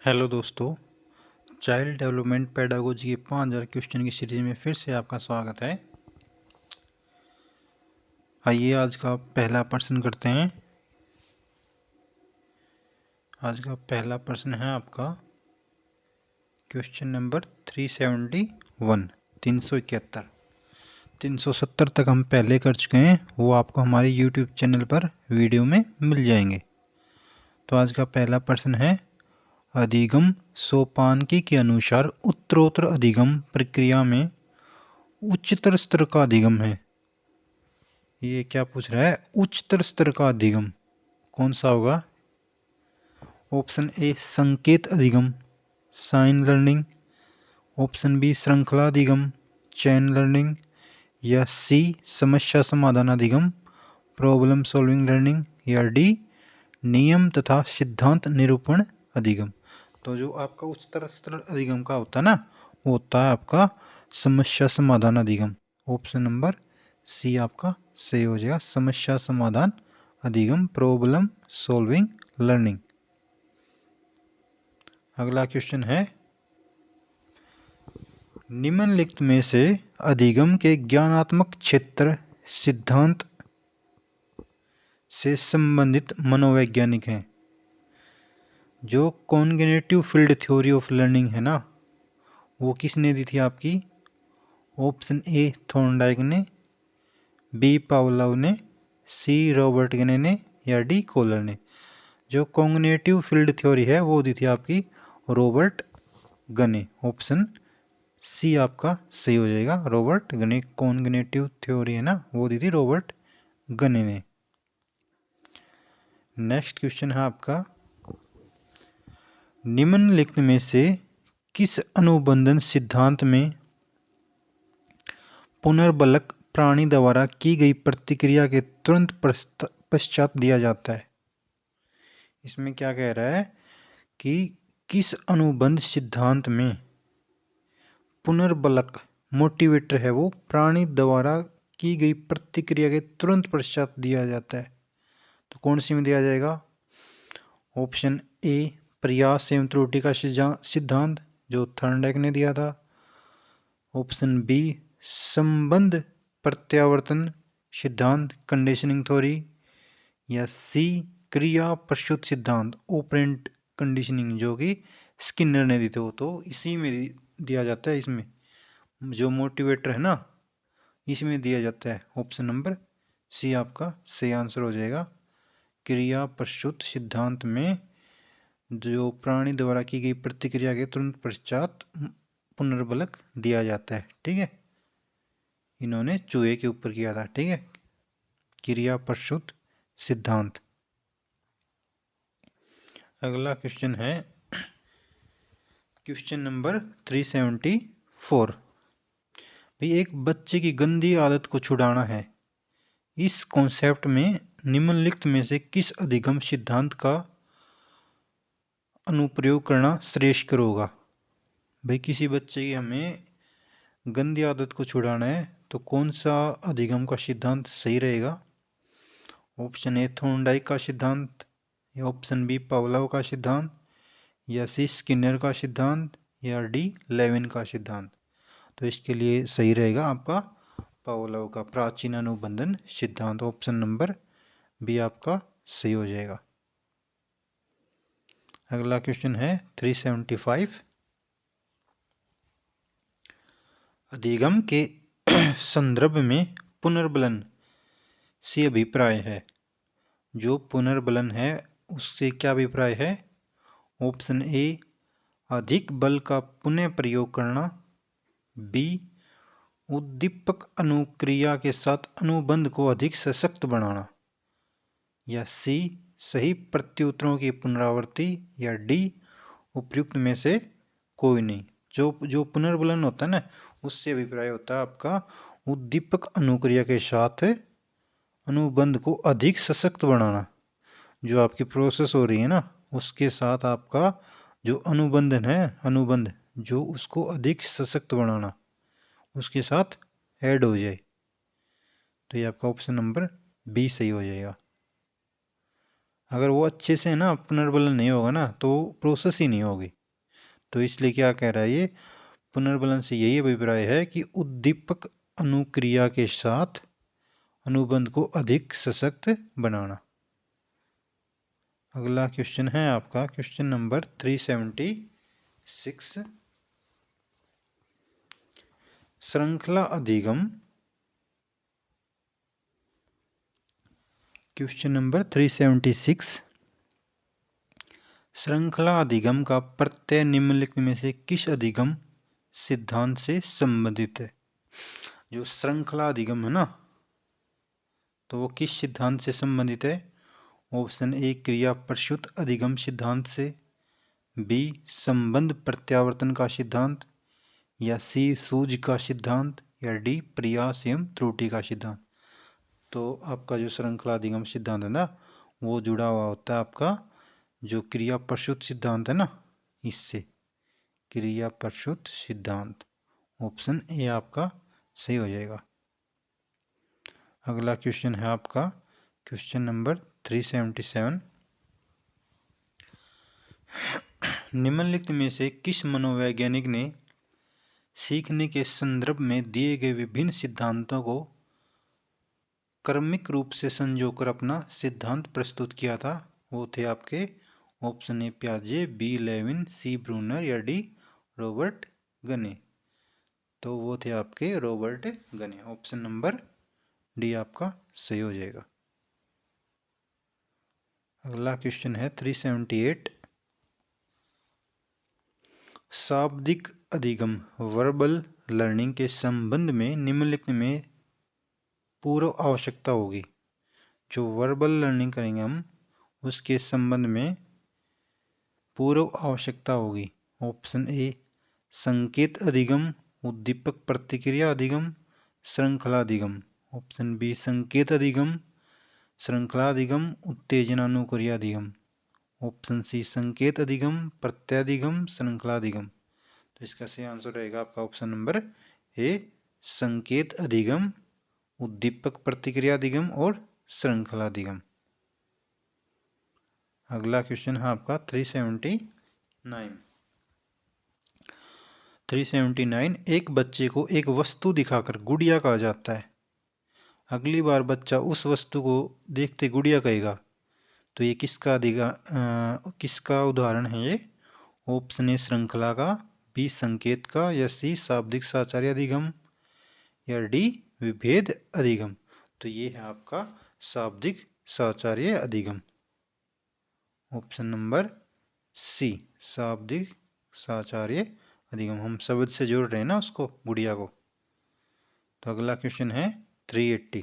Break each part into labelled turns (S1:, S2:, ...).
S1: Hello दोस्तों, child development pedagogy के 5000 question की सीरीज में फिर से आपका स्वागत है। आइए आज का पहला प्रश्न करते हैं। आज का पहला प्रश्न है आपका क्वेश्चन नंबर 371 371। 370 तक हम पहले कर चुके हैं, वो आपको हमारे यूट्यूब चैनल पर वीडियो में मिल जाएंगे। तो आज का पहला प्रश्न है, अधिगम सोपानकी के अनुसार उत्तरोत्तर अधिगम प्रक्रिया में उच्चतर स्तर का अधिगम है। ये क्या पूछ रहा है? उच्चतर स्तर का अधिगम कौन सा होगा? ऑप्शन ए संकेत अधिगम साइन लर्निंग, ऑप्शन बी श्रृंखला अधिगम चैन लर्निंग, या सी समस्या समाधान अधिगम प्रॉब्लम सॉल्विंग लर्निंग, या डी नियम तथा सिद्धांत निरूपण अधिगम। तो जो आपका उच्चतर स्तर अधिगम का होता है ना, वो होता है आपका समस्या समाधान अधिगम। ऑप्शन नंबर सी आपका सही हो जाएगा, समस्या समाधान अधिगम प्रॉब्लम सॉल्विंग लर्निंग। अगला क्वेश्चन है, निम्नलिखित में से अधिगम के ज्ञानात्मक क्षेत्र सिद्धांत से संबंधित मनोवैज्ञानिक हैं। जो कॉन्ग्निटिव फील्ड थ्योरी ऑफ लर्निंग है ना, वो किसने दी थी आपकी? ऑप्शन ए थॉर्नडाइक ने, बी पावलोव ने, सी रॉबर्ट गने ने, या डी कोलर ने। जो कॉग्निटिव फील्ड थ्योरी है वो दी थी आपकी रॉबर्ट गने। ऑप्शन सी आपका सही हो जाएगा, रॉबर्ट गने। कॉग्निटिव थ्योरी है ना, वो दी थी रॉबर्ट गने ने। नेक्स्ट क्वेश्चन है आपका, निम्नलिखित में से किस अनुबंधन सिद्धांत में पुनर्बलक प्राणी द्वारा की गई प्रतिक्रिया के तुरंत पश्चात दिया जाता है? इसमें क्या कह रहा है कि किस अनुबंध सिद्धांत में पुनर्बलक मोटिवेटर है वो प्राणी द्वारा की गई प्रतिक्रिया के तुरंत पश्चात दिया जाता है? तो कौन सी में दिया जाएगा? ऑप्शन ए प्रयास एवं त्रुटि का सिद्धांत जो थॉर्नडाइक ने दिया था, ऑप्शन बी संबंध प्रत्यावर्तन सिद्धांत कंडीशनिंग थ्योरी, या सी क्रिया प्रस्तुत सिद्धांत ऑपरेंट कंडीशनिंग जो कि स्किनर ने दी थे। तो इसी में दिया जाता है, इसमें जो मोटिवेटर है ना इसमें दिया जाता है। ऑप्शन नंबर सी आपका सही आंसर हो जाएगा। क्रिया प्रस्तुत सिद्धांत में जो प्राणी द्वारा की गई प्रतिक्रिया के तुरंत पश्चात पुनर्बलक दिया जाता है। ठीक है, इन्होंने चूहे के ऊपर किया था। ठीक है, क्रिया प्रस्तुत सिद्धांत। अगला क्वेश्चन है क्वेश्चन नंबर 374। भाई, एक बच्चे की गंदी आदत को छुड़ाना है। इस कॉन्सेप्ट में निम्नलिखित में से किस अधिगम सिद्धांत का अनुप्रयोग करना श्रेष्ठ होगा? भाई, किसी बच्चे की हमें गंदी आदत को छुड़ाना है तो कौन सा अधिगम का सिद्धांत सही रहेगा? ऑप्शन ए थॉर्नडाइक का सिद्धांत, या ऑप्शन बी पावलोव का सिद्धांत, या सी स्किनर का सिद्धांत, या डी लेविन का सिद्धांत। तो इसके लिए सही रहेगा आपका पावलोव का प्राचीन अनुबंधन सिद्धांत। ऑप्शन नंबर बी आपका सही हो जाएगा। अगला क्वेश्चन है 375। अधिगम के संदर्भ में पुनर्बलन से अभिप्राय है। जो पुनर्बलन है उससे क्या अभिप्राय है? ऑप्शन ए अधिक बल का पुनः प्रयोग करना, बी उद्दीपक अनुक्रिया के साथ अनुबंध को अधिक सशक्त बनाना, या सी सही प्रत्युत्तरों की पुनरावृत्ति, या डी उपयुक्त में से कोई नहीं। जो पुनर्बलन होता है ना, उससे अभिप्राय होता है आपका उद्दीपक अनुक्रिया के साथ अनुबंध को अधिक सशक्त बनाना। जो आपकी प्रोसेस हो रही है ना, उसके साथ आपका जो अनुबंधन है, अनुबंध जो उसको अधिक सशक्त बनाना, उसके साथ ऐड हो जाए। तो ये आपका ऑप्शन नंबर बी सही हो जाएगा। अगर वो अच्छे से ना पुनर्बलन नहीं होगा ना तो प्रोसेस ही नहीं होगी। तो इसलिए क्या कह रहा है ये, पुनर्बलन से यही अभिप्राय है कि उद्दीपक अनुक्रिया के साथ अनुबंध को अधिक सशक्त बनाना। अगला क्वेश्चन है आपका क्वेश्चन नंबर 376, श्रृंखला अधिगम। क्वेश्चन नंबर 376, श्रृंखला अधिगम का प्रत्यय निम्नलिखित में से किस अधिगम सिद्धांत से संबंधित है? जो श्रृंखला अधिगम है ना, तो वो किस सिद्धांत से संबंधित है? ऑप्शन ए क्रिया प्रसूत अधिगम सिद्धांत से, बी संबंध प्रत्यावर्तन का सिद्धांत, या सी सूझ का सिद्धांत, या डी प्रयास एवं त्रुटि का सिद्धांत। तो आपका जो श्रृंखला अधिगम सिद्धांत है ना, वो जुड़ा हुआ होता है आपका जो क्रिया प्रसूत सिद्धांत है ना, इससे क्रिया प्रसूत सिद्धांत। ऑप्शन ए आपका सही हो जाएगा। अगला क्वेश्चन है आपका क्वेश्चन नंबर 377, निम्नलिखित में से किस मनोवैज्ञानिक ने सीखने के संदर्भ में दिए गए विभिन्न सिद्धांतों को क्रमिक रूप से संजोकर अपना सिद्धांत प्रस्तुत किया था? वो थे आपके ऑप्शन ए पियाजे, बी लेविन, सी ब्रूनर, या डी रॉबर्ट गने। तो वो थे आपके रॉबर्ट गने। ऑप्शन नंबर डी आपका सही हो जाएगा। अगला क्वेश्चन है 378, शाब्दिक अधिगम वर्बल लर्निंग के संबंध में निम्नलिखित में पूर्व आवश्यकता होगी। जो वर्बल लर्निंग करेंगे हम उसके संबंध में पूर्व आवश्यकता होगी। ऑप्शन ए संकेत अधिगम, उद्दीपक प्रतिक्रिया अधिगम, श्रृंखला अधिगम। ऑप्शन बी संकेत अधिगम, श्रृंखला अधिगम, उत्तेजनानुक्रिया अधिगम। ऑप्शन सी संकेत अधिगम, प्रत्याधिगम, श्रृंखला अधिगम। तो इसका सही आंसर रहेगा आपका ऑप्शन नंबर ए संकेत अधिगम, उद्दीपक प्रतिक्रिया अधिगम और श्रृंखला अधिगम। अगला क्वेश्चन है आपका 379, एक बच्चे को एक वस्तु दिखाकर गुड़िया कहा जाता है। अगली बार बच्चा उस वस्तु को देखते गुड़िया कहेगा। तो ये किसका उदाहरण है ये? ऑप्शन ए श्रृंखला का, बी संकेत का, या सी शाब्दिक साचार्य अधिगम, या डी विभेद अधिगम। तो ये है आपका शाब्दिक साचार्य अधिगम। ऑप्शन नंबर सी शाब्दिक साचार्य अधिगम। हम शब्द से जोड़ रहे हैं ना उसको, गुड़िया को। तो अगला क्वेश्चन है 380,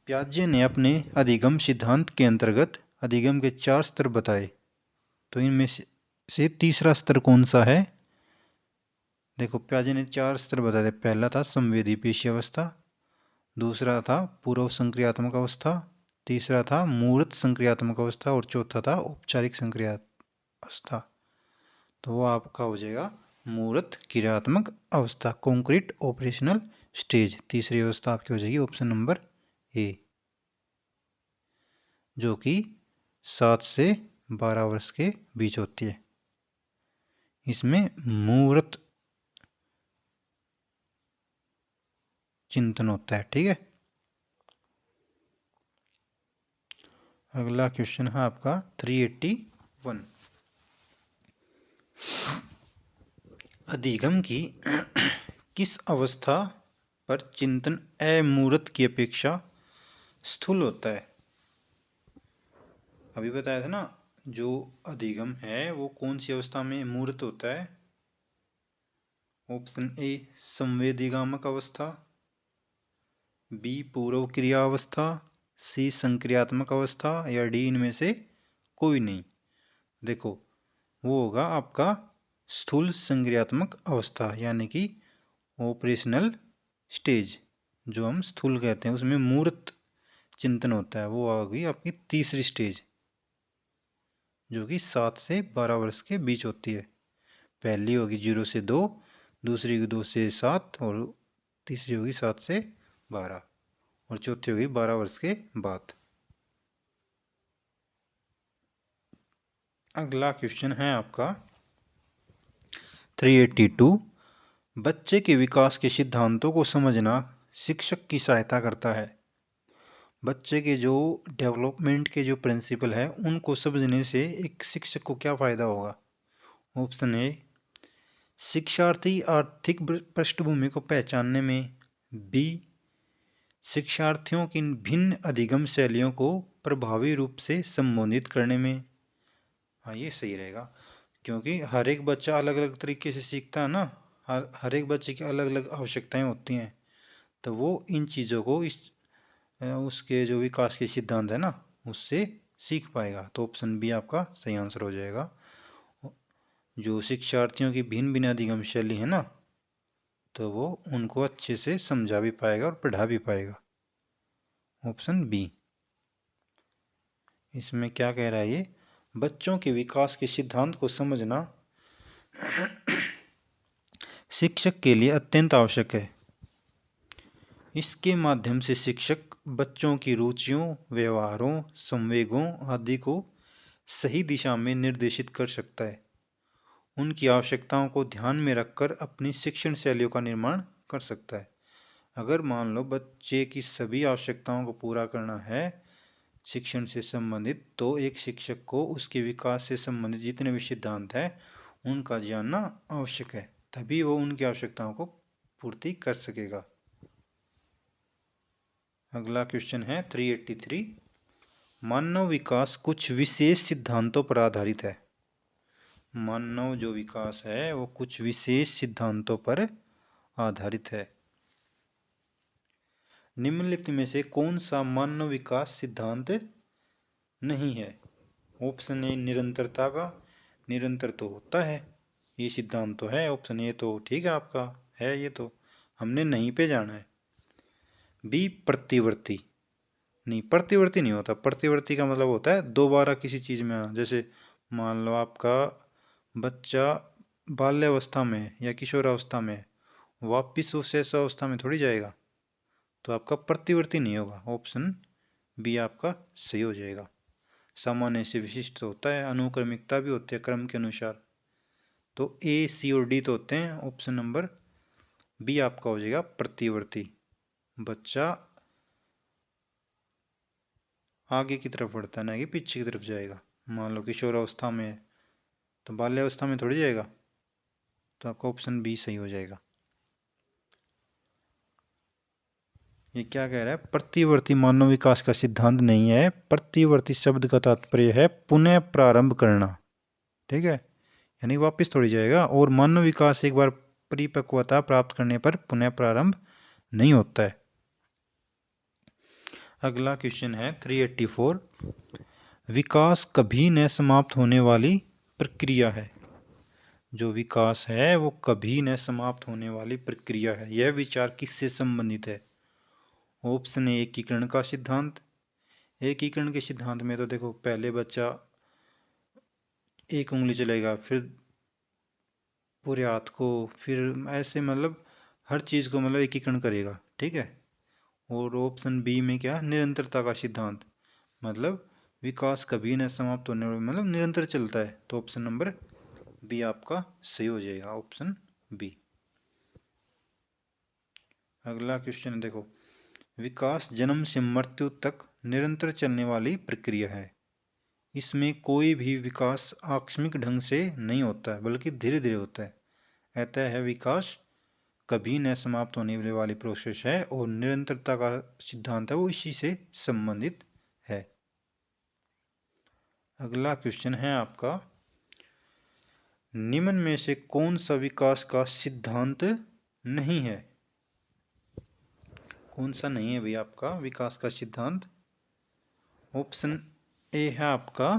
S1: पियाजे ने अपने अधिगम सिद्धांत के अंतर्गत अधिगम के 4 स्तर बताए। तो इनमें से तीसरा स्तर कौन सा है? देखो पियाजे ने 4 स्तर बताए थे। पहला था संवेदी पेशी अवस्था, दूसरा था पूर्व संक्रियात्मक अवस्था, तीसरा था मूर्त संक्रियात्मक अवस्था और चौथा था औपचारिक संक्रियात्मक अवस्था। तो वो आपका हो जाएगा मूर्त क्रियात्मक अवस्था, कॉन्क्रीट ऑपरेशनल स्टेज। तीसरी अवस्था आपकी हो जाएगी ऑप्शन नंबर ए, जो कि 7 से 12 वर्ष के बीच होती है। इसमें मूर्त चिंतन होता है। ठीक है। अगला क्वेश्चन है आपका 381, अधिगम की किस अवस्था पर चिंतन अमूर्त की अपेक्षा स्थूल होता है? अभी बताया था ना, जो अधिगम है वो कौन सी अवस्था में मूर्त होता है? ऑप्शन ए संवेदीगामक अवस्था, बी पूर्व क्रिया अवस्था, सी संक्रियात्मक अवस्था, या डी इनमें से कोई नहीं। देखो वो होगा आपका स्थूल संक्रियात्मक अवस्था, यानी कि ऑपरेशनल स्टेज जो हम स्थूल कहते हैं, उसमें मूर्त चिंतन होता है। वो होगी आपकी तीसरी स्टेज, जो कि 7 से 12 वर्ष के बीच होती है। पहली होगी 0 से 2, दूसरी होगी 2 से 7, और तीसरी होगी 7 से 12, और चौथी होगी 12 वर्ष के बाद। अगला क्वेश्चन है आपका 382। बच्चे के विकास के सिद्धांतों को समझना शिक्षक की सहायता करता है। बच्चे के जो डेवलपमेंट के जो प्रिंसिपल है उनको समझने से एक शिक्षक को क्या फ़ायदा होगा। ऑप्शन ए, शिक्षार्थी आर्थिक पृष्ठभूमि को पहचानने में। बी, शिक्षार्थियों की भिन्न अधिगम शैलियों को प्रभावी रूप से संबोधित करने में। हाँ, ये सही रहेगा, क्योंकि हर एक बच्चा अलग अलग तरीके से सीखता है ना। हर एक बच्चे की अलग अलग आवश्यकताएं होती हैं, तो वो इन चीज़ों को उसके जो विकास के सिद्धांत है ना उससे सीख पाएगा। तो ऑप्शन बी आपका सही आंसर हो जाएगा। जो शिक्षार्थियों की भिन्न भिन्न अधिगम शैली है ना, तो वो उनको अच्छे से समझा भी पाएगा और पढ़ा भी पाएगा। Option B. इसमें क्या कह रहा है ये, बच्चों के विकास के सिद्धांत को समझना शिक्षक के लिए अत्यंत आवश्यक है। इसके माध्यम से शिक्षक बच्चों की रुचियों, व्यवहारों, संवेगों आदि को सही दिशा में निर्देशित कर सकता है। उनकी आवश्यकताओं को ध्यान में रखकर अपनी शिक्षण शैलियों का निर्माण कर सकता है। अगर मान लो बच्चे की सभी आवश्यकताओं को पूरा करना है शिक्षण से संबंधित, तो एक शिक्षक को उसके विकास से संबंधित जितने भी सिद्धांत हैं उनका जानना आवश्यक है, तभी वो उनकी आवश्यकताओं को पूर्ति कर सकेगा। अगला क्वेश्चन है 383। मानव विकास कुछ विशेष सिद्धांतों पर आधारित है। मानव जो विकास है वो कुछ विशेष सिद्धांतों पर आधारित है। निम्नलिखित में से कौन सा मानव विकास सिद्धांत नहीं है। ऑप्शन ए, निरंतरता का। निरंतर तो होता है, ये सिद्धांत तो है। ऑप्शन ए तो ठीक है आपका, है ये तो, हमने नहीं पे जाना है। बी, प्रतिवर्ती। नहीं, प्रतिवर्ती नहीं होता। प्रतिवर्ती का मतलब होता है दोबारा किसी चीज़ में आना। जैसे मान लो आपका बच्चा बाल्यावस्था में या किशोरावस्था में वापिस उस ऐसा अवस्था में थोड़ी जाएगा, तो आपका प्रतिवर्ती नहीं होगा। ऑप्शन बी आपका सही हो जाएगा। सामान्य से विशिष्ट होता है, अनुक्रमिकता भी होती है क्रम के अनुसार। तो ए, सी और डी तो होते हैं। ऑप्शन नंबर बी आपका हो जाएगा प्रतिवर्ती। बच्चा आगे की तरफ बढ़ता है ना कि पीछे की तरफ जाएगा। मान लो किशोरावस्था में है तो बाल्यावस्था में थोड़ी जाएगा, तो आपका ऑप्शन बी सही हो जाएगा। ये क्या कह रहा है, प्रतिवर्ती मानव विकास का सिद्धांत नहीं है। प्रतिवर्ती शब्द का तात्पर्य है पुनः प्रारंभ करना, ठीक है, यानी वापस थोड़ी जाएगा। और मानव विकास एक बार परिपक्वता प्राप्त करने पर पुनः प्रारंभ नहीं होता है। अगला क्वेश्चन है 384। विकास कभी न समाप्त होने वाली प्रक्रिया है। जो विकास है वो कभी न समाप्त होने वाली प्रक्रिया है। यह विचार किससे संबंधित है। ऑप्शन ए, एकीकरण का सिद्धांत। एकीकरण के सिद्धांत में तो देखो, पहले बच्चा एक उंगली चलेगा, फिर पूरे हाथ को, फिर ऐसे मतलब हर चीज़ को मतलब एकीकरण करेगा, ठीक है। और ऑप्शन बी में क्या, निरंतरता का सिद्धांत, मतलब विकास कभी न समाप्त होने वाला, मतलब निरंतर चलता है। तो ऑप्शन नंबर बी आपका सही हो जाएगा, ऑप्शन बी। अगला क्वेश्चन देखो, विकास जन्म से मृत्यु तक निरंतर चलने वाली प्रक्रिया है। इसमें कोई भी विकास आकस्मिक ढंग से नहीं होता है, बल्कि धीरे धीरे होता है। अतः है विकास कभी न समाप्त होने वाली प्रोसेस है, और निरंतरता का सिद्धांत है वो इसी से संबंधित है। अगला क्वेश्चन है आपका, निम्न में से कौन सा विकास का सिद्धांत नहीं है। कौन सा नहीं है भाई आपका विकास का सिद्धांत। ऑप्शन ए है आपका,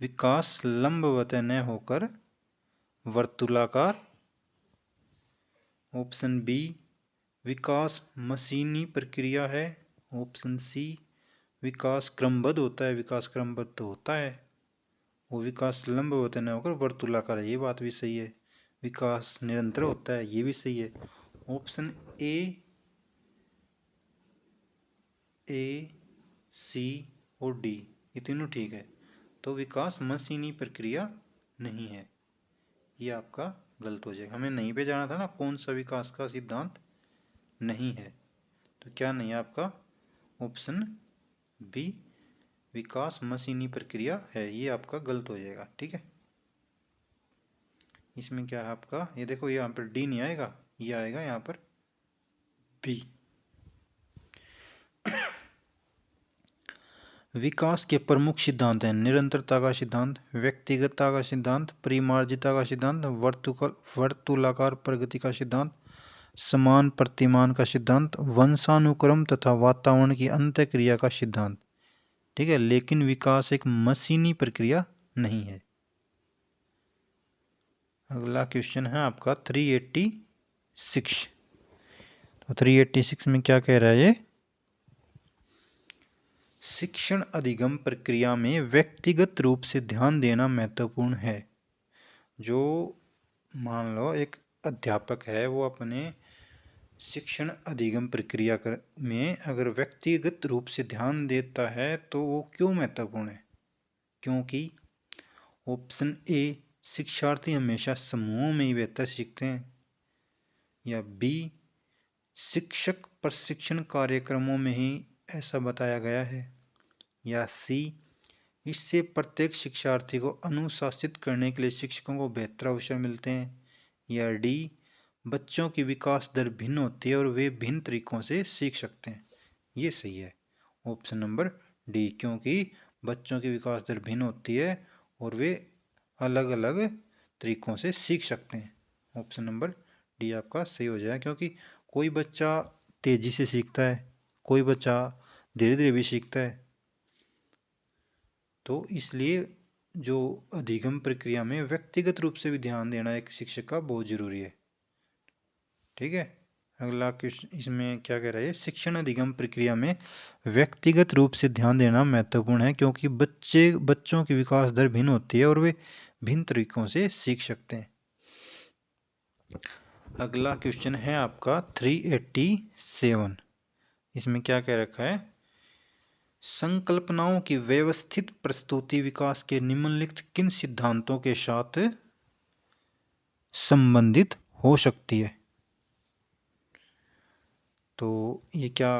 S1: विकास लंबवत न होकर वर्तुलाकार। ऑप्शन बी, विकास मशीनी प्रक्रिया है। ऑप्शन सी, विकास क्रमबद्ध होता है। विकास क्रमबद्ध तो होता है, वो विकास लंबवत न होकर वर्तुलाकार है, ये बात भी सही है। विकास निरंतर होता है, ये भी सही है। ऑप्शन ए, सी और डी, ये तीनों ठीक है। तो विकास मशीनी प्रक्रिया नहीं है। ये आपका गलत हो जाएगा। हमें नहीं पे जाना था ना, कौन सा विकास का सिद्धांत नहीं है, तो क्या नहीं है आपका ऑप्शन बी विकास मशीनी प्रक्रिया है, ये आपका गलत हो जाएगा। ठीक है, इसमें क्या है आपका, ये देखो यहाँ पर डी नहीं आएगा, ये आएगा यहाँ पर बी। विकास के प्रमुख सिद्धांत हैं निरंतरता का सिद्धांत, व्यक्तिगतता का सिद्धांत, परिमार्जिता का सिद्धांत, वर्तुलाकार प्रगति का सिद्धांत, समान प्रतिमान का सिद्धांत, वंशानुक्रम तथा वातावरण की अंतःक्रिया का सिद्धांत। ठीक है, लेकिन विकास एक मशीनी प्रक्रिया नहीं है। अगला क्वेश्चन है आपका 386। तो 386 में क्या कह रहा है ये, शिक्षण अधिगम प्रक्रिया में व्यक्तिगत रूप से ध्यान देना महत्वपूर्ण है। जो मान लो एक अध्यापक है, वो अपने शिक्षण अधिगम प्रक्रिया में अगर व्यक्तिगत रूप से ध्यान देता है तो वो क्यों महत्वपूर्ण है? क्योंकि ऑप्शन ए शिक्षार्थी हमेशा समूहों में ही बेहतर सीखते हैं, या बी शिक्षक प्रशिक्षण कार्यक्रमों में ही ऐसा बताया गया है, या सी इससे प्रत्येक शिक्षार्थी को अनुशासित करने के लिए शिक्षकों को बेहतर अवसर मिलते हैं, या डी बच्चों की विकास दर भिन्न होती है और वे भिन्न तरीकों से सीख सकते हैं। ये सही है ऑप्शन नंबर डी, क्योंकि बच्चों की विकास दर भिन्न होती है और वे अलग अलग तरीकों से सीख सकते हैं। ऑप्शन नंबर डी आपका सही हो जाएगा, क्योंकि कोई बच्चा तेजी से सीखता है, कोई बच्चा धीरे धीरे भी सीखता है, तो इसलिए जो अधिगम प्रक्रिया में व्यक्तिगत रूप से भी ध्यान देना एक शिक्षक का बहुत जरूरी है। ठीक है, अगला क्वेश्चन इसमें क्या कह रहा है, शिक्षण अधिगम प्रक्रिया में व्यक्तिगत रूप से ध्यान देना महत्वपूर्ण है क्योंकि बच्चों की विकास दर भिन्न होती है और वे भिन्न तरीकों से सीख सकते हैं। अगला क्वेश्चन है आपका 387। इसमें क्या कह रखा है, संकल्पनाओं की व्यवस्थित प्रस्तुति विकास के निम्नलिखित किन सिद्धांतों के साथ संबंधित हो सकती है? तो ये क्या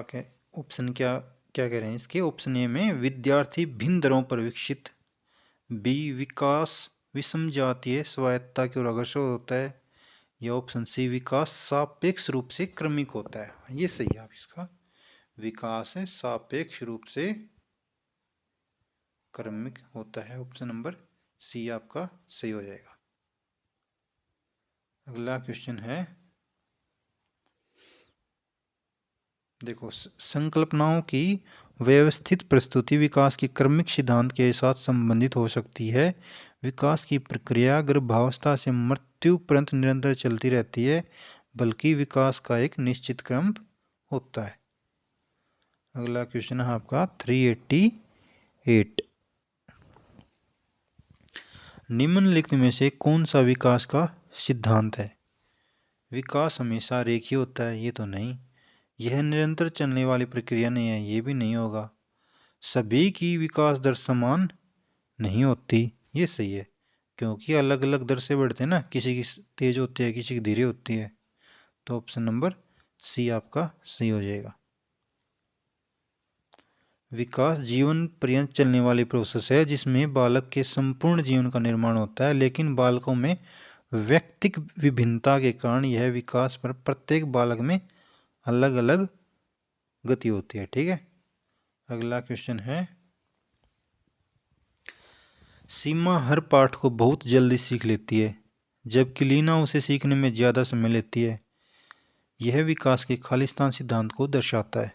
S1: ऑप्शन क्या क्या कह रहे हैं इसके, ऑप्शन ए में विद्यार्थी भिन्न दरों पर विकसित, बी विकास विषम जातीय स्वायत्तता की ओर अग्रसर होता है, या ऑप्शन सी विकास सापेक्ष रूप से क्रमिक होता है। ये सही है आप इसका, विकास है सापेक्ष रूप से क्रमिक होता है। ऑप्शन नंबर सी आपका सही हो जाएगा। अगला क्वेश्चन है, देखो संकल्पनाओं की व्यवस्थित प्रस्तुति विकास के क्रमिक सिद्धांत के साथ संबंधित हो सकती है। विकास की प्रक्रिया गर्भावस्था से मृत्यु पर्यंत निरंतर चलती रहती है, बल्कि विकास का एक निश्चित क्रम होता है। अगला क्वेश्चन है आपका 388। निम्नलिखित में से कौन सा विकास का सिद्धांत है? विकास हमेशा रेखीय होता है, ये तो नहीं। यह निरंतर चलने वाली प्रक्रिया नहीं है, ये भी नहीं होगा। सभी की विकास दर समान नहीं होती, ये सही है, क्योंकि अलग अलग दर से बढ़ते हैं ना, किसी की तेज होती है, किसी की धीरे होती है। तो ऑप्शन नंबर सी आपका सही हो जाएगा। विकास जीवन पर्यंत चलने वाली प्रोसेस है जिसमें बालक के संपूर्ण जीवन का निर्माण होता है, लेकिन बालकों में व्यक्तिक विभिन्नता के कारण यह विकास पर प्रत्येक बालक में अलग अलग गति होती है। ठीक है, अगला क्वेश्चन है, सीमा हर पाठ को बहुत जल्दी सीख लेती है जबकि लीना उसे सीखने में ज़्यादा समय लेती है। यह विकास के खालिस्तान सिद्धांत को दर्शाता है।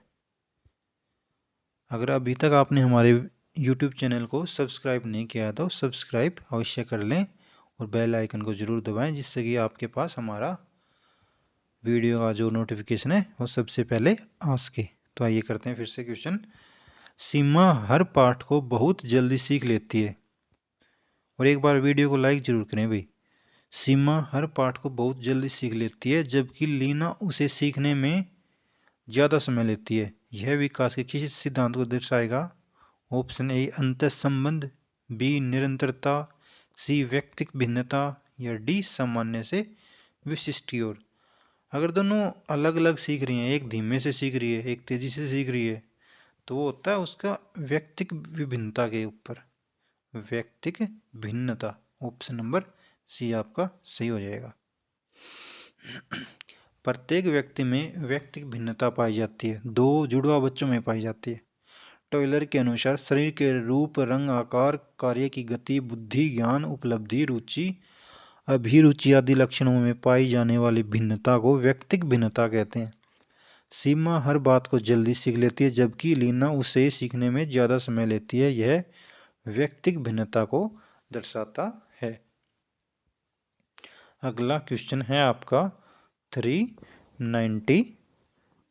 S1: अगर अभी तक आपने हमारे YouTube चैनल को सब्सक्राइब नहीं किया है तो सब्सक्राइब अवश्य कर लें और बेल आइकन को ज़रूर दबाएं, जिससे कि आपके पास हमारा वीडियो का जो नोटिफिकेशन है वो सबसे पहले आ सके। तो आइए करते हैं फिर से क्वेश्चन। सीमा हर पाठ को बहुत जल्दी सीख लेती है, और एक बार वीडियो को लाइक ज़रूर करें भाई। सीमा हर पाठ को बहुत जल्दी सीख लेती है जबकि लीना उसे सीखने में ज़्यादा समय लेती है। यह विकास के किस सिद्धांत को दर्शाएगा? ऑप्शन ए अंतः संबंध, बी निरंतरता, सी व्यक्तिक भिन्नता, या डी सामान्य से विशिष्ट की ओर। अगर दोनों अलग अलग सीख रही हैं, एक धीमे से सीख रही है, एक तेजी से सीख रही है, तो वो होता है उसका व्यक्तिक विभिन्नता के ऊपर, व्यक्तिक भिन्नता। ऑप्शन नंबर सी आपका सही हो जाएगा। प्रत्येक व्यक्ति में व्यक्तिक भिन्नता पाई जाती है, दो जुड़वा बच्चों में पाई जाती है। टॉयलर के अनुसार शरीर के रूप, रंग, आकार, कार्य की गति, बुद्धि, ज्ञान, उपलब्धि, रुचि, अभिरुचि आदि लक्षणों में पाई जाने वाली भिन्नता को व्यक्तिक भिन्नता कहते हैं। सीमा हर बात को जल्दी सीख लेती है, जबकि लीना उसे सीखने में ज़्यादा समय लेती है। यह व्यक्तिक भिन्नता को दर्शाता है। अगला क्वेश्चन है आपका 390।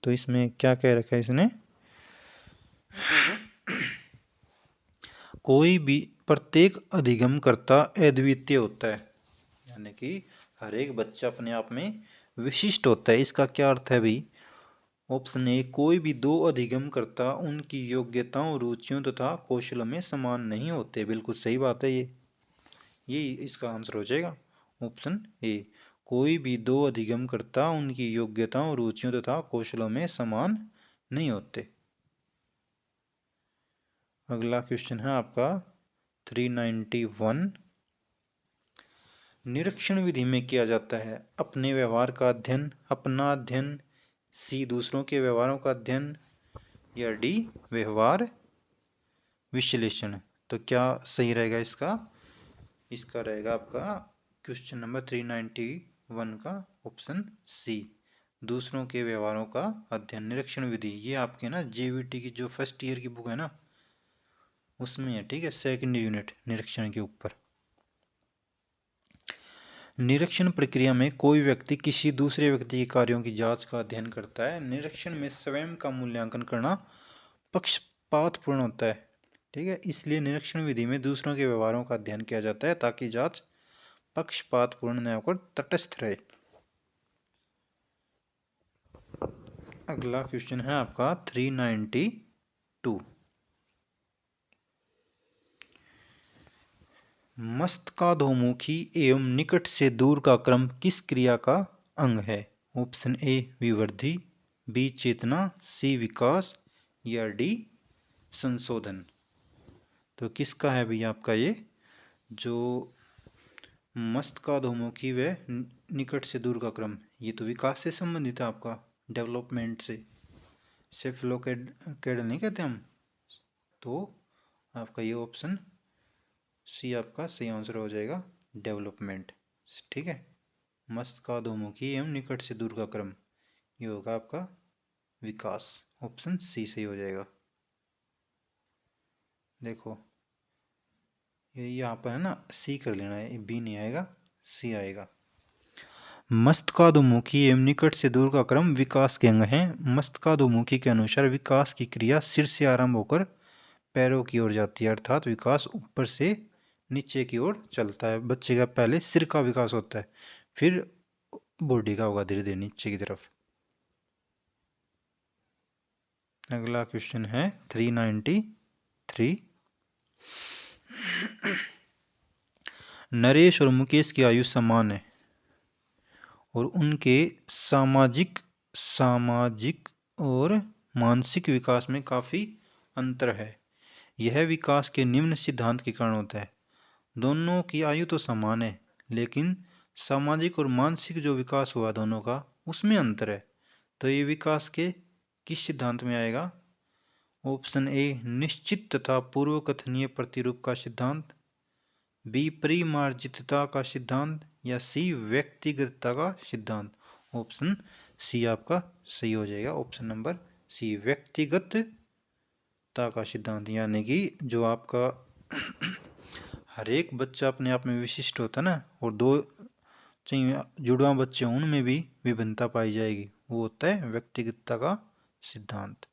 S1: तो इसमें क्या कह रखा है इसने, कोई भी प्रत्येक अधिगमकर्ता अद्वितीय होता है, यानी कि हर एक बच्चा अपने आप में विशिष्ट होता है। इसका क्या अर्थ है भाई? ऑप्शन ए, कोई भी दो अधिगमकर्ता उनकी योग्यताओं, रुचियों तथा कौशलों में समान नहीं होते। बिल्कुल सही बात है ये इसका आंसर हो जाएगा ऑप्शन ए। कोई भी दो अधिगमकर्ता उनकी योग्यताओं, रुचियों तथा कौशलों में समान नहीं होते। अगला क्वेश्चन है आपका 391। निरीक्षण विधि में किया जाता है अपने व्यवहार का अध्ययन, अपना अध्ययन, सी दूसरों के व्यवहारों का अध्ययन, या डी व्यवहार विश्लेषण। तो क्या सही रहेगा इसका? इसका रहेगा आपका क्वेश्चन नंबर 391 का ऑप्शन सी, दूसरों के व्यवहारों का अध्ययन। निरीक्षण विधि ये आपके ना जेवीटी की जो फर्स्ट ईयर की बुक है ना, उसमें है, ठीक है, सेकंड यूनिट निरीक्षण के ऊपर। निरीक्षण प्रक्रिया में कोई व्यक्ति किसी दूसरे व्यक्ति के कार्यों की जांच का अध्ययन करता है। निरीक्षण में स्वयं का मूल्यांकन करना पक्षपातपूर्ण होता है, ठीक है, इसलिए निरीक्षण विधि में दूसरों के व्यवहारों का अध्ययन किया जाता है ताकि जांच पक्षपातपूर्ण न होकर तटस्थ रहे। अगला क्वेश्चन है आपका 392। मस्तकाधोमुखी एवं निकट से दूर का क्रम किस क्रिया का अंग है? ऑप्शन ए विवृद्धि, बी चेतना, सी विकास, या डी संशोधन। तो किसका है भैया आपका ये जो मस्तकाधोमुखी व निकट से दूर का क्रम? ये तो विकास से संबंधित है आपका, डेवलपमेंट से। सेफलोकेड नहीं कहते हम, तो आपका ये ऑप्शन सी आपका सही आंसर हो जाएगा, डेवलपमेंट, ठीक है। मस्तकाधोमुखी एवं निकट से दूर का क्रम, ये होगा आपका विकास, ऑप्शन सी सही हो जाएगा। देखो ये यहाँ पर है ना, सी कर लेना है, बी नहीं आएगा, सी आएगा। मस्तकाधोमुखी एवं निकट से दूर का क्रम विकास के अंग हैं। मस्तकाधोमुखी के अनुसार विकास की क्रिया सिर से आरंभ होकर पैरों की ओर जाती है, अर्थात विकास ऊपर से नीचे की ओर चलता है। बच्चे का पहले सिर का विकास होता है, फिर बॉडी का होगा धीरे धीरे नीचे की तरफ। अगला क्वेश्चन है 393। नरेश और मुकेश की आयु समान है और उनके सामाजिक और मानसिक विकास में काफ़ी अंतर है। यह विकास के निम्न सिद्धांत के कारण होता है। दोनों की आयु तो समान है, लेकिन सामाजिक और मानसिक जो विकास हुआ दोनों का, उसमें अंतर है। तो ये विकास के किस सिद्धांत में आएगा? ऑप्शन ए निश्चित तथा पूर्व कथनीय प्रतिरूप का सिद्धांत, बी परिमार्जितता का सिद्धांत, या सी व्यक्तिगतता का सिद्धांत। ऑप्शन सी आपका सही हो जाएगा, ऑप्शन नंबर सी व्यक्तिगतता का सिद्धांत। यानी कि जो आपका हर एक बच्चा अपने आप में विशिष्ट होता है ना, और दो चाहिए जुड़वा बच्चे उनमें भी विभिन्नता पाई जाएगी, वो होता है व्यक्तिगतता का सिद्धांत।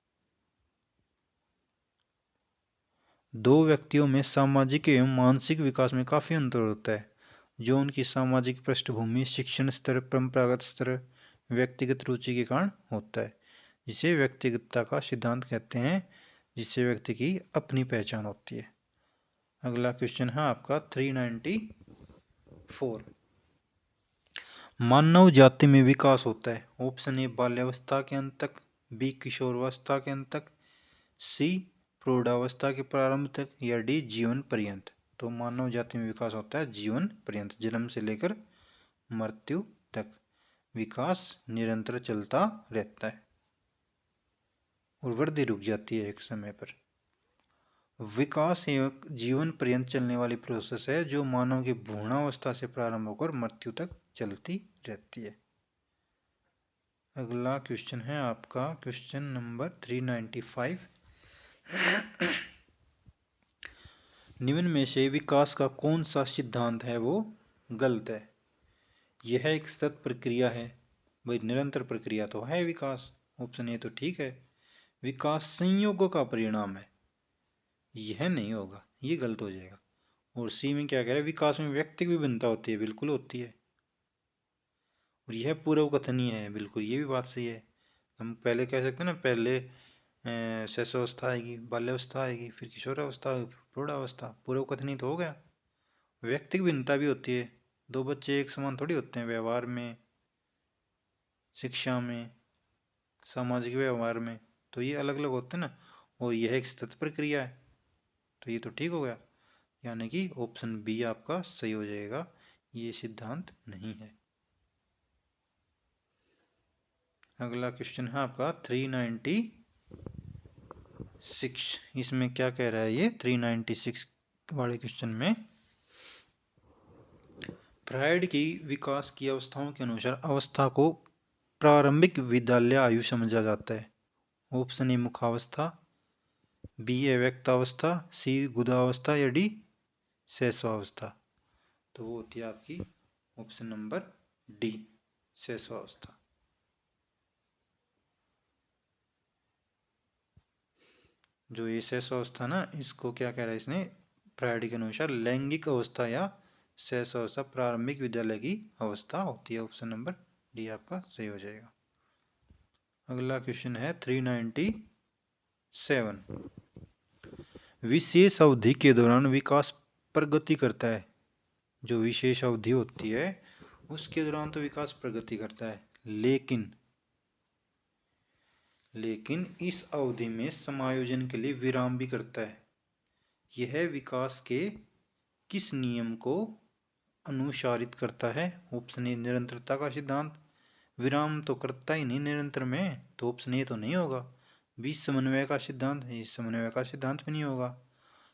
S1: दो व्यक्तियों में सामाजिक एवं मानसिक विकास में काफ़ी अंतर होता है, जो उनकी सामाजिक पृष्ठभूमि, शिक्षण स्तर, परंपरागत स्तर, व्यक्तिगत रुचि के कारण होता है, जिसे व्यक्तिगतता का सिद्धांत कहते हैं, जिससे व्यक्ति की अपनी पहचान होती है। अगला क्वेश्चन है आपका 394। मानव जाति में विकास होता है। ऑप्शन ए बाल्यावस्था के अंत तक, बी किशोरावस्था के अंत तक, सी प्रौढ़ावस्था के प्रारंभ तक, या डी जीवन पर्यंत। तो मानव जाति में विकास होता है जीवन पर्यंत, जन्म से लेकर मृत्यु तक विकास निरंतर चलता रहता है और वृद्धि रुक जाती है एक समय पर। विकास एक जीवन पर्यंत चलने वाली प्रोसेस है जो मानव की भ्रूणावस्था से प्रारंभ होकर मृत्यु तक चलती रहती है। अगला क्वेश्चन है आपका क्वेश्चन नंबर 395। निम्न में से विकास का कौन सा सिद्धांत है वो गलत है। यह एक सतत प्रक्रिया है। भाई निरंतर प्रक्रिया तो है विकास। ऑप्शन ए तो ठीक है। विकास संयोगों का परिणाम है, यह नहीं होगा, ये गलत हो जाएगा। और सी में क्या कह रहा है, विकास में व्यक्तिगत विभिन्नता होती है, बिल्कुल होती है। और यह पूर्व कथनीय है, बिल्कुल ये भी बात सही है। हम पहले कह सकते हैं ना, पहले शैशवावस्था आएगी, बाल्यावस्था आएगी, फिर किशोरावस्था, प्रौढ़ावस्था, पूर्व कथनीय तो हो गया। व्यक्तिगत भिन्नता भी होती है, दो बच्चे एक समान थोड़ी होते हैं व्यवहार में, शिक्षा में, सामाजिक व्यवहार में, तो ये अलग अलग होते हैं ना। और यह एक सतत प्रक्रिया है, तो ये तो ठीक हो गया, यानी कि ऑप्शन बी आपका सही हो जाएगा, ये सिद्धांत नहीं है। अगला क्वेश्चन है आपका 396। इसमें क्या कह रहा है ये 396 वाले क्वेश्चन में, फ्रायड की विकास की अवस्थाओं के अनुसार अवस्था को प्रारंभिक विद्यालय आयु समझा जाता है। ऑप्शन ए मुखावस्था, बी अव्यक्तावस्था, सी गुदावस्था, या डी शैशवावस्था। तो वो होती है आपकी ऑप्शन नंबर डी शैशवावस्था। जो ये शैशवावस्था ना, इसको क्या कह रहा है इसने, फ्रायड के अनुसार लैंगिक अवस्था या शैशवावस्था प्रारंभिक विद्यालय की अवस्था होती है। ऑप्शन नंबर डी आपका सही हो जाएगा। अगला क्वेश्चन है 397। विशेष अवधि के दौरान विकास प्रगति करता है। जो विशेष अवधि होती है उसके दौरान तो विकास प्रगति करता है, लेकिन इस अवधि में समायोजन के लिए विराम भी करता है। यह विकास के किस नियम को अनुसारित करता है। ऑप्शन ए निरंतरता का सिद्धांत, विराम तो करता ही नहीं निरंतर में, तो ऑप्शन ए तो नहीं होगा। बी समन्वय का सिद्धांत, ये समन्वय का सिद्धांत भी नहीं होगा।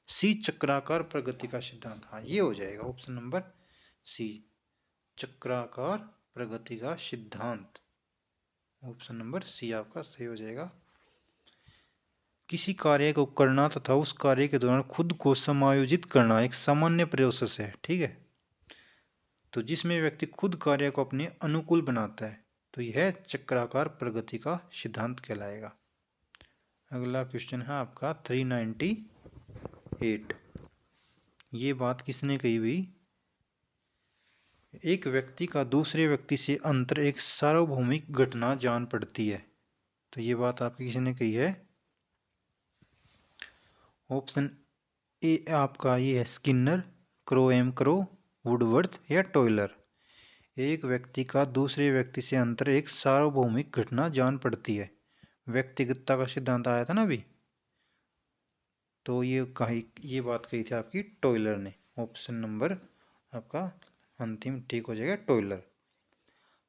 S1: सी चक्राकार प्रगति का सिद्धांत, हाँ ये हो जाएगा ऑप्शन नंबर सी चक्राकार प्रगति का सिद्धांत। ऑप्शन नंबर सी आपका सही हो जाएगा। किसी कार्य को करना तथा उस कार्य के दौरान खुद को समायोजित करना एक सामान्य प्रोसेस है, ठीक है। तो जिसमें व्यक्ति खुद कार्य को अपने अनुकूल बनाता है, तो यह चक्राकार प्रगति का सिद्धांत कहलाएगा। अगला क्वेश्चन है आपका 398। ये बात किसने कही हुई, एक व्यक्ति का दूसरे व्यक्ति से अंतर एक सार्वभौमिक घटना जान पड़ती है। तो ये बात आपकी किसने कही है। ऑप्शन ए आपका ये है स्किनर, क्रो, वुडवर्थ या टॉयलर। एक व्यक्ति का दूसरे व्यक्ति से अंतर एक सार्वभौमिक घटना जान पड़ती है, व्यक्तिगतता का सिद्धांत आया था ना अभी, तो ये बात कही थी आपकी टॉयलर ने। ऑप्शन नंबर आपका अंतिम ठीक हो जाएगा टॉयलर।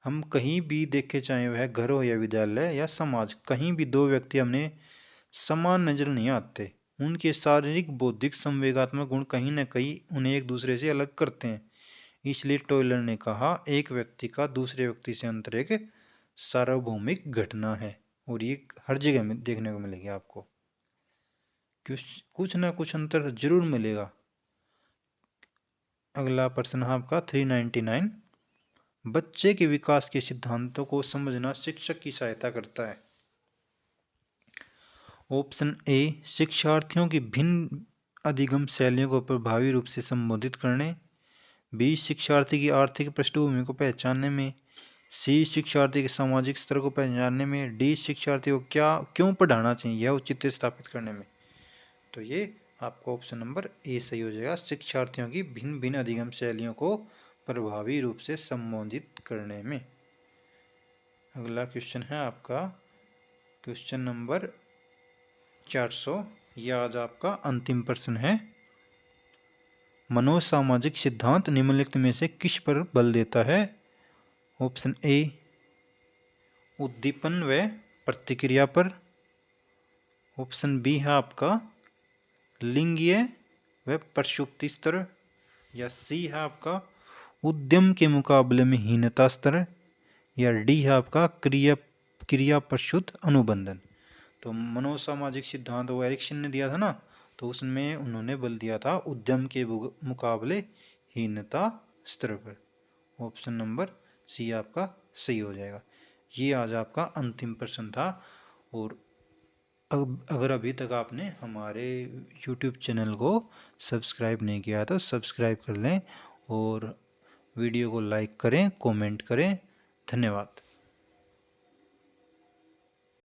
S1: हम कहीं भी देखे, चाहे वह घर हो या विद्यालय या समाज, कहीं भी दो व्यक्ति हमने समान नजर नहीं आते। उनके शारीरिक, बौद्धिक, संवेगात्मक गुण कहीं न कहीं उन्हें एक दूसरे से अलग करते हैं। इसलिए टॉयलर ने कहा एक व्यक्ति का दूसरे व्यक्ति से अंतर एक सार्वभौमिक घटना है, और ये हर जगह में देखने को मिलेगी आपको, कुछ ना कुछ अंतर जरूर मिलेगा। अगला प्रश्न है आपका 399। बच्चे के विकास के सिद्धांतों को समझना शिक्षक की सहायता करता है। ऑप्शन ए शिक्षार्थियों की भिन्न अधिगम शैलियों को प्रभावी रूप से संबोधित करने, बी शिक्षार्थी की आर्थिक पृष्ठभूमि को पहचानने में, सी शिक्षार्थी के सामाजिक स्तर को पहचानने में, डी शिक्षार्थी को क्यों पढ़ाना चाहिए यह औचित्य स्थापित करने में। तो ये आपका ऑप्शन नंबर ए सही हो जाएगा। शिक्षार्थियों की भिन्न भिन्न अधिगम शैलियों को प्रभावी रूप से संबोधित करने में। अगला क्वेश्चन है आपका क्वेश्चन नंबर 400। यह आज आपका अंतिम प्रश्न है। मनोसामाजिक सिद्धांत निम्नलिखित में से किस पर बल देता है? ऑप्शन ए उद्दीपन व प्रतिक्रिया पर। ऑप्शन बी है आपका लिंगीय व प्रसुप्ति स्तर। या सी है आपका उद्यम के मुकाबले में हीनता स्तर। या डी है आपका क्रिया प्रसूत अनुबंधन। तो मनोसामाजिक सिद्धांत वो एरिक्सन ने दिया था ना, तो उसमें उन्होंने बल दिया था उद्यम के मुकाबले हीनता स्तर पर। ऑप्शन नंबर सी आपका सही हो जाएगा। ये आज आपका अंतिम प्रश्न था। और अगर अभी तक आपने हमारे YouTube चैनल को सब्सक्राइब नहीं किया तो सब्सक्राइब कर लें और वीडियो को लाइक करें, कमेंट करें। धन्यवाद।